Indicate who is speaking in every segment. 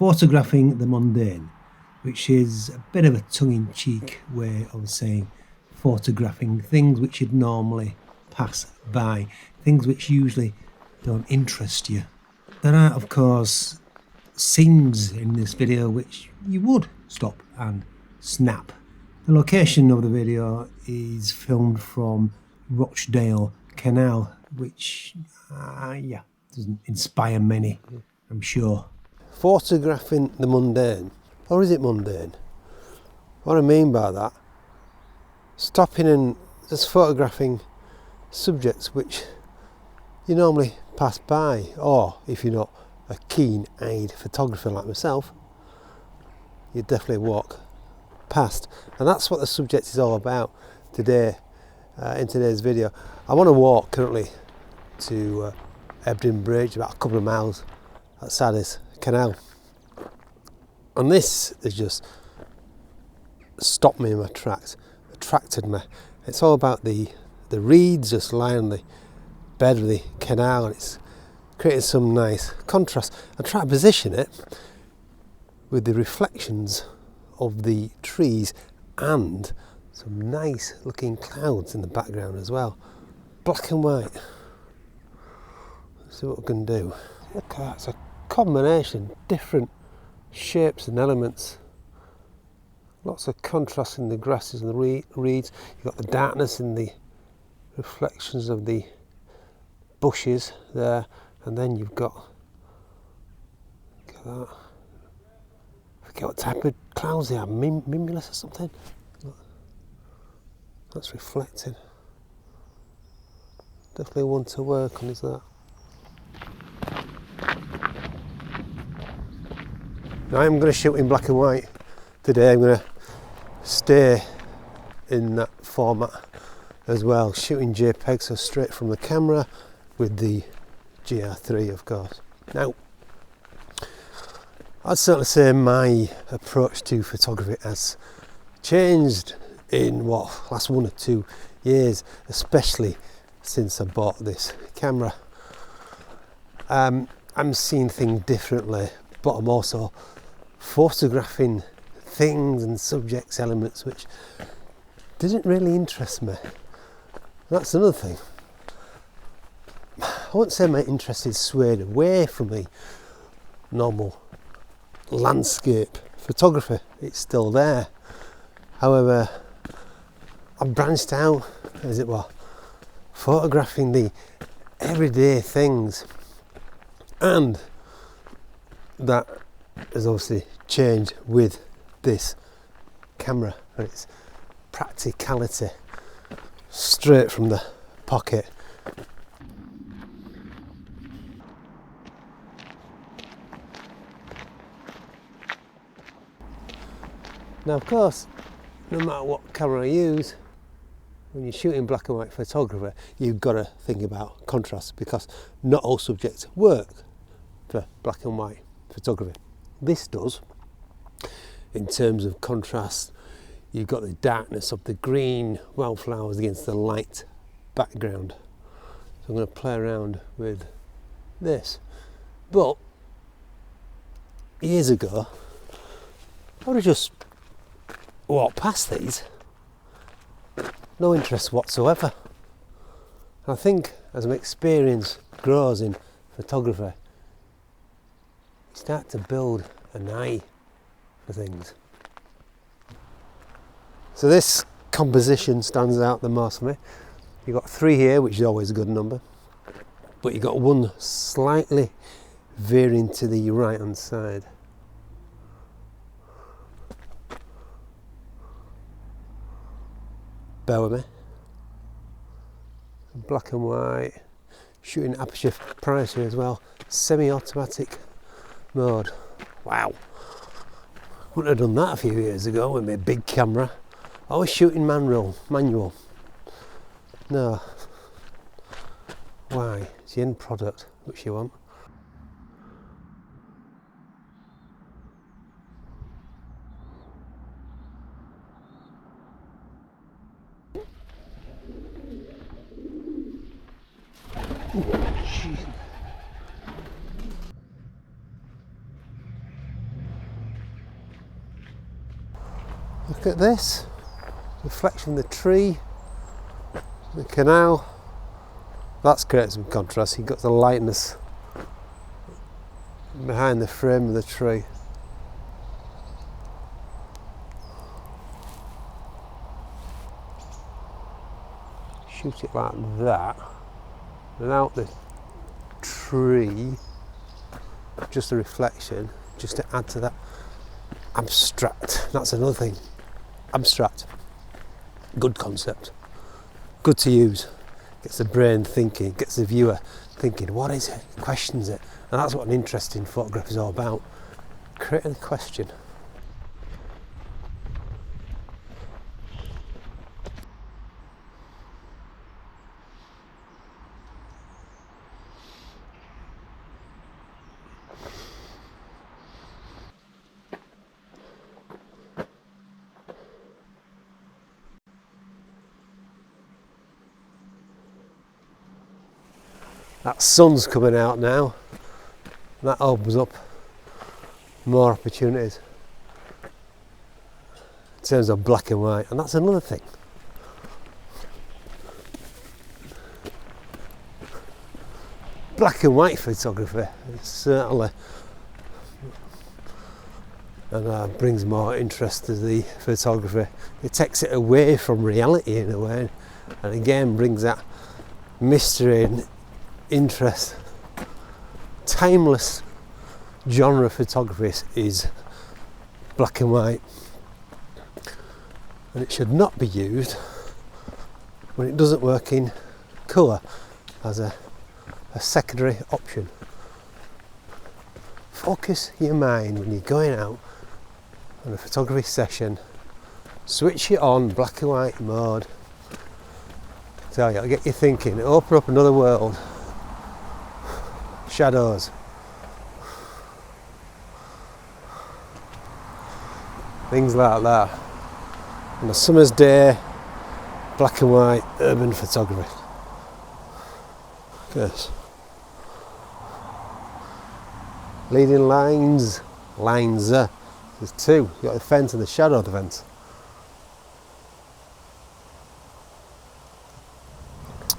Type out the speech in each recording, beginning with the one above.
Speaker 1: photographing the mundane, which is a bit of a tongue-in-cheek way of saying photographing things which you'd normally pass by, things which usually don't interest you. There are, of course, scenes in this video which you would stop and snap. The location of the video is filmed from Rochdale Canal, which, doesn't inspire many, I'm sure. Photographing the mundane, or is it mundane? What I mean by that, stopping and just photographing subjects which you normally pass by, or if you're not a keen-eyed photographer like myself, you definitely walk past. And that's what the subject is all about today, in today's video. I want to walk currently to Ebden Bridge, about a couple of miles outside this canal. And this has just stopped me in my tracks, attracted me. It's all about the reeds just lying on the bed of the canal, and it's creating some nice contrast. I try to position it with the reflections of the trees and some nice looking clouds in the background as well. Black and white. Let's see what we can do. Look at that, it's a combination, different shapes and elements. Lots of contrast in the grasses and the reeds. You've got the darkness in the reflections of the bushes there, and then you've got, look at that. I forget what type of clouds they are, mimulus or something. Look, that's reflected. Definitely one to work on, is that? Now I'm going to shoot in black and white today. I'm going to stay in that format as well, shooting JPEG, so straight from the camera with the GR3, of course. Now, I'd certainly say my approach to photography has changed in last 1 or 2 years, especially since I bought this camera. I'm seeing things differently, but I'm also photographing things and subjects, elements which didn't really interest me. That's another thing. I wouldn't say my interest is swayed away from the normal landscape photography. It's still there. However, I branched out, as it were, photographing the everyday things, and that has obviously changed with this camera and its practicality, straight from the pocket. Now, of course, no matter what camera I use, when you're shooting black and white photography, you've got to think about contrast, because not all subjects work for black and white photography. This does. In terms of contrast, you've got the darkness of the green wildflowers against the light background. So I'm going to play around with this. But years ago, I would have just walked past these, no interest whatsoever. I think as my experience grows in photography, you start to build an eye for things. So this composition stands out the most for me. You've got 3 here, which is always a good number, but you've got 1 slightly veering to the right hand side. Bear with me. Black and white, shooting aperture priority as well, semi-automatic mode. Wow, wouldn't have done that a few years ago with my big camera. I was shooting manual. No. Why? It's the end product which you want.
Speaker 2: Look at this reflection of the tree, the canal. That's created some contrast. You've got the lightness behind the frame of the tree. Shoot it like that, without the tree, just the reflection, just to add to that abstract. That's another thing. Abstract. Good concept. Good to use. Gets the brain thinking, gets the viewer thinking, what is it? Questions it. And that's what an interesting photograph is all about. Creating a question. That sun's coming out now, and that opens up more opportunities in terms of black and white, and that's another thing. Black and white photography is certainly and brings more interest to the photography. It takes it away from reality in a way, and again brings that mystery and interest. Timeless genre of photography is black and white, and it should not be used when it doesn't work in colour as a secondary option. Focus your mind when you're going out on a photography session. Switch it on black and white mode. So it'll get you thinking, open up another world. Shadows. Things like that. On a summer's day, black and white urban photography. Yes. Leading lines. There's two. You've got the fence and the shadow of the fence.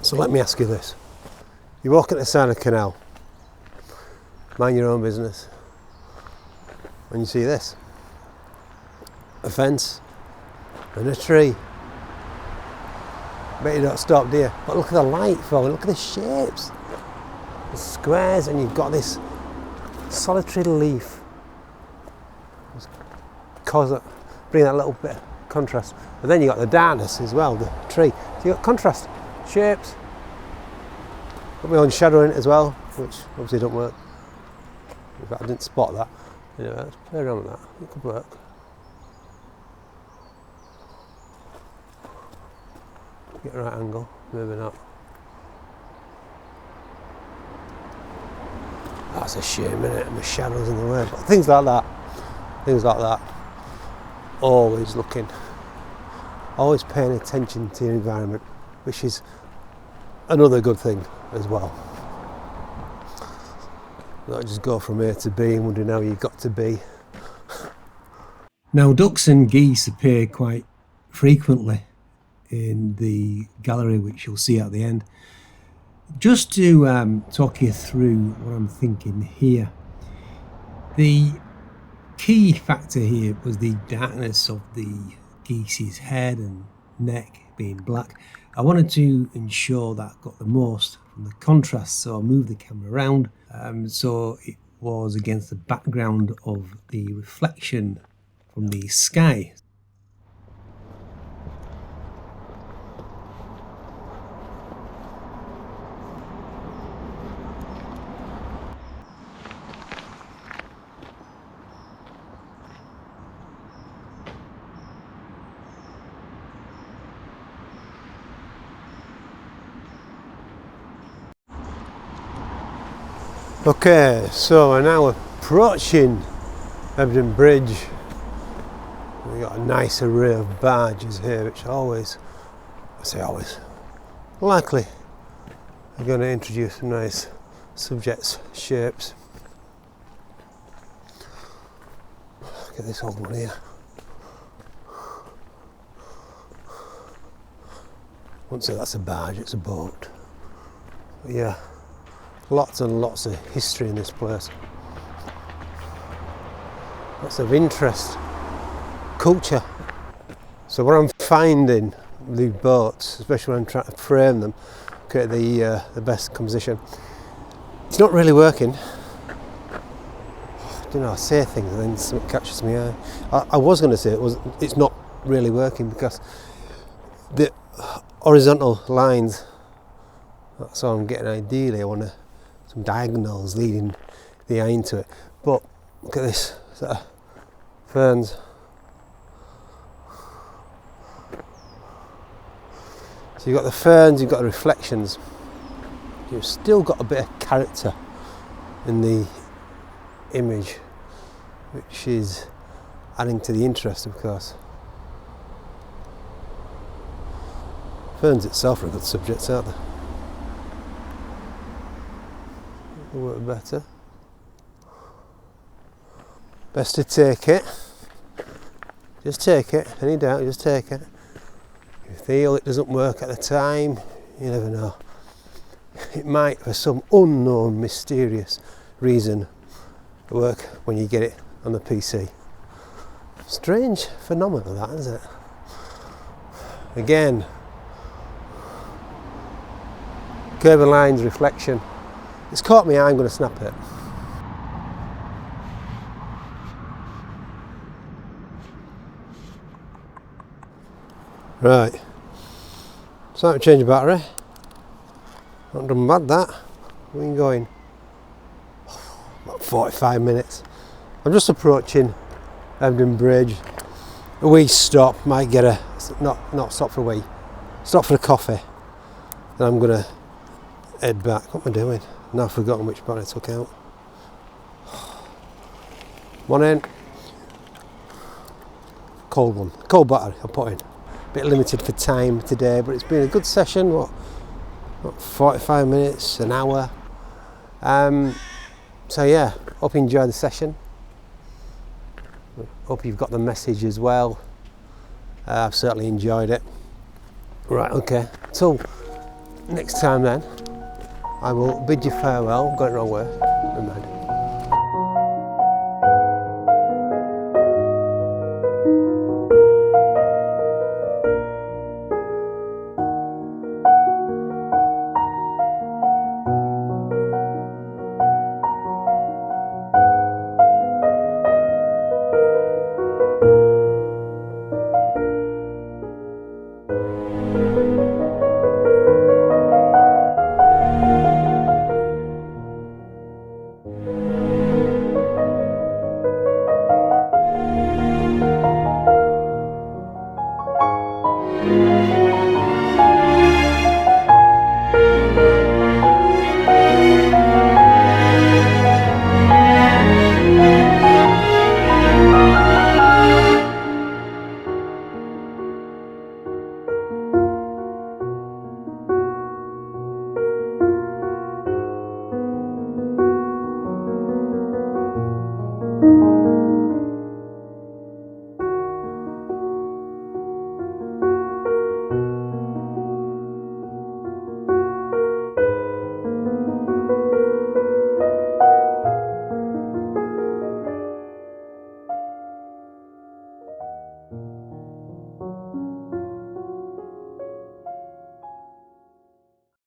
Speaker 2: So let me ask you this. You walk at the side of the canal, mind your own business, and you see this. A fence and a tree. Bet you don't stop, do you? But look at the light falling, look at the shapes. The squares, and you've got this solitary leaf. Bring that little bit of contrast. And then you've got the darkness as well, the tree. So you've got contrast, shapes. Put my own shadow in it as well, which obviously don't work. In fact, I didn't spot that. Anyway, let's play around with that. It could work. Get the right angle, maybe not. That's a shame, isn't it? My shadow's in the way. But things like that. Always looking, always paying attention to your environment, which is another good thing as well. Not just go from A to B and wondering how you got to B.
Speaker 1: Now, ducks and geese appear quite frequently in the gallery, which you'll see at the end. Just to talk you through what I'm thinking here, the key factor here was the darkness of the geese's head and neck being black. I wanted to ensure that I got the most from the contrast, so I moved the camera around so it was against the background of the reflection from the sky.
Speaker 2: Okay, so we're now approaching Ebden Bridge. We've got a nice array of barges here, which likely are going to introduce some nice subjects, shapes. Look at this old one here. wouldn't say that's a barge, it's a boat. But yeah, lots and lots of history in this place. Lots of interest, culture. So what I'm finding with these boats, especially when I'm trying to frame them, create the best composition, it's not really working. You know, I say things and then something catches my eye. I was going to say it's not really working because the horizontal lines, that's all I'm getting ideally. I want some diagonals leading the eye into it. But look at this set of ferns. So you've got the ferns, you've got the reflections. You've still got a bit of character in the image, which is adding to the interest, of course. Ferns itself are a good subject, aren't they? They'll work better. Best to take it. Just take it. Any doubt, just take it. If you feel it doesn't work at the time, you never know. It might, for some unknown, mysterious reason, work when you get it on the PC. Strange phenomenon, that, isn't it? Again, curve and lines, reflection. It's caught me eye, I'm going to snap it. Right, it's time to change the battery. Not done bad that. Where are you going? About 45 minutes. I'm just approaching Ebden Bridge. A wee stop, might get a, not stop for a wee, stop for a coffee. Then I'm going to head back. What am I doing? Now I've forgotten which battery I took out. One in. Cold one. Cold battery I put in. Bit limited for time today, but it's been a good session. What 45 minutes, an hour. So yeah, hope you enjoyed the session. Hope you've got the message as well. I've certainly enjoyed it. Right, okay. Till next time then, I will bid you farewell. Got it wrong way. Never mind.